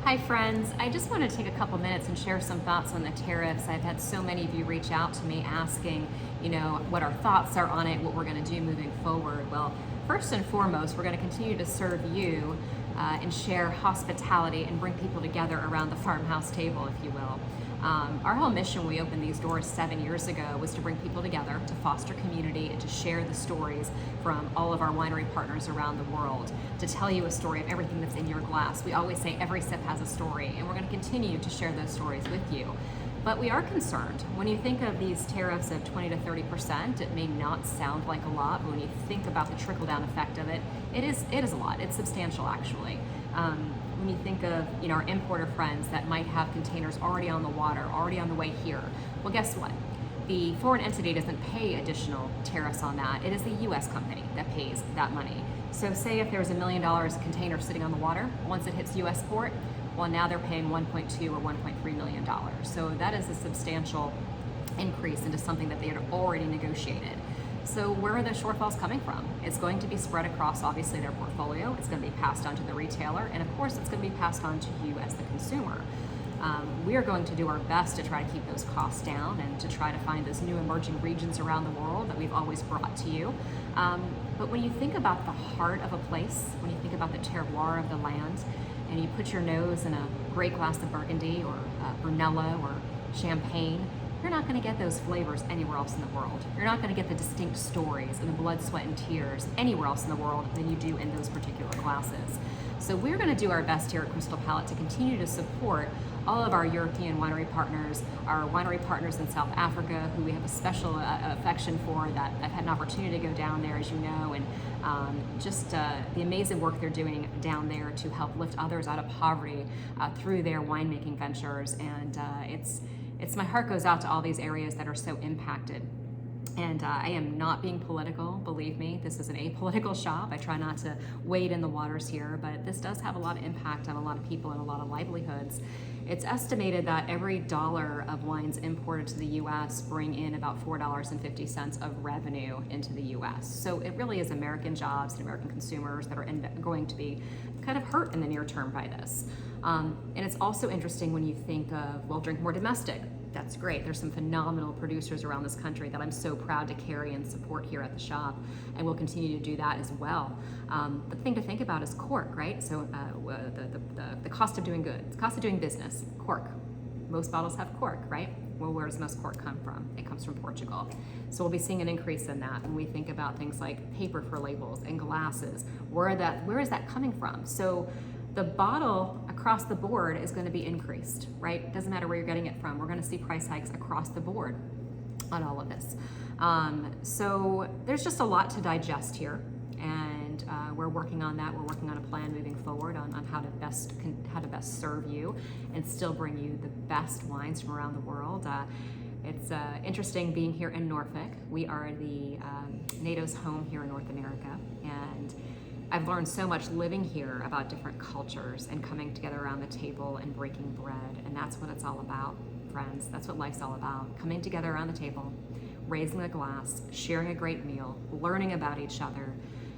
Hi friends, I just want to take a couple minutes and share some thoughts on the tariffs. I've had so many of you reach out to me asking, what our thoughts are on it, what we're going to do moving forward. Well, first and foremost, we're going to continue to serve you and share hospitality and bring people together around the farmhouse table, if you will. Our whole mission when we opened these doors 7 years ago was to bring people together, to foster community, and to share the stories from all of our winery partners around the world, to tell you a story of everything that's in your glass. We always say every sip has a story, and we're going to continue to share those stories with you. But we are concerned. When you think of these tariffs of 20 to 30%, it may not sound like a lot, but when you think about the trickle-down effect of it, it is a lot. It's substantial, actually. When you think of our importer friends that might have containers already on the water, already on the way here, well, guess what? The foreign entity doesn't pay additional tariffs on that. It is the U.S. company that pays that money. So say if there's $1 million container sitting on the water, once it hits U.S. port, well, now they're paying 1.2 or $1.3 million. So that is a substantial increase into something that they had already negotiated. So where are the shortfalls coming from? It's going to be spread across, obviously, their portfolio. It's going to be passed on to the retailer, and of course, it's going to be passed on to you as the consumer. We are going to do our best to try to keep those costs down and to try to find those new emerging regions around the world that we've always brought to you. But when you think about the heart of a place, when you think about the terroir of the land, and you put your nose in a great glass of Burgundy or Brunello or Champagne, you're not going to get those flavors anywhere else in the world. You're not going to get the distinct stories and the blood, sweat, and tears anywhere else in the world than you do in those particular glasses. So we're going to do our best here at Crystal Palate to continue to support all of our European winery partners, our winery partners in South Africa, who we have a special affection for, that I've had an opportunity to go down there, as you know, and just the amazing work they're doing down there to help lift others out of poverty through their winemaking ventures. And it's my heart goes out to all these areas that are so impacted. And I am not being political, believe me. This is an apolitical shop. I try not to wade in the waters here, but this does have a lot of impact on a lot of people and a lot of livelihoods. It's estimated that every dollar of wines imported to the U.S. bring in about $4.50 of revenue into the U.S. So it really is American jobs and American consumers that are going to be kind of hurt in the near term by this. And it's also interesting when you think of, well, drink more domestic. That's great. There's some phenomenal producers around this country that I'm so proud to carry and support here at the shop, and we'll continue to do that as well. The thing to think about is cork, right? So the cost of doing good, the cost of doing business, cork. Most bottles have cork, right? Well, where does most cork come from? It comes from Portugal. So we'll be seeing an increase in that when we think about things like paper for labels and glasses. Where is that coming from? So the bottle across the board is going to be increased, right? It doesn't matter where you're getting it from. We're going to see price hikes across the board on all of this. So there's just a lot to digest here, and we're working on that. We're working on a plan moving forward on how to best serve you and still bring you the best wines from around the world. It's interesting being here in Norfolk. We are the NATO's home here in North America, and I've learned so much living here about different cultures and coming together around the table and breaking bread. And that's what it's all about, friends. That's what life's all about. Coming together around the table, raising a glass, sharing a great meal, learning about each other.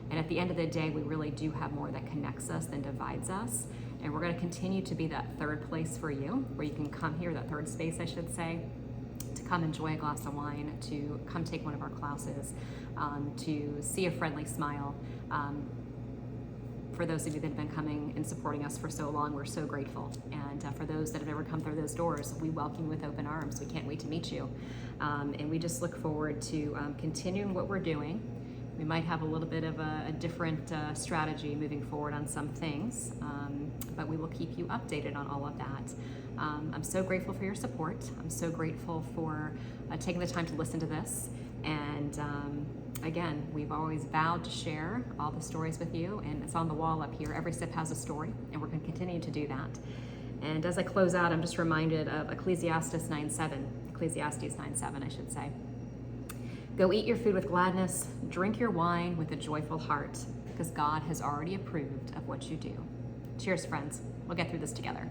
And at the end of the day, we really do have more that connects us than divides us. And we're going to continue to be that third place for you, where you can come here, that third space, I should say, to come enjoy a glass of wine, to come take one of our classes, to see a friendly smile. For those of you that have been coming and supporting us for so long, we're so grateful. And for those that have ever come through those doors, we welcome you with open arms. We can't wait to meet you. And we just look forward to continuing what we're doing. We might have a little bit of a different strategy moving forward on some things, but we will keep you updated on all of that. I'm so grateful for your support. I'm so grateful for taking the time to listen to this. And again, we've always vowed to share all the stories with you, and it's on the wall up here. Every sip has a story, and we're going to continue to do that. And as I close out, I'm just reminded of Ecclesiastes 9:7, I should say. Go eat your food with gladness, drink your wine with a joyful heart, because God has already approved of what you do. Cheers, friends. We'll get through this together.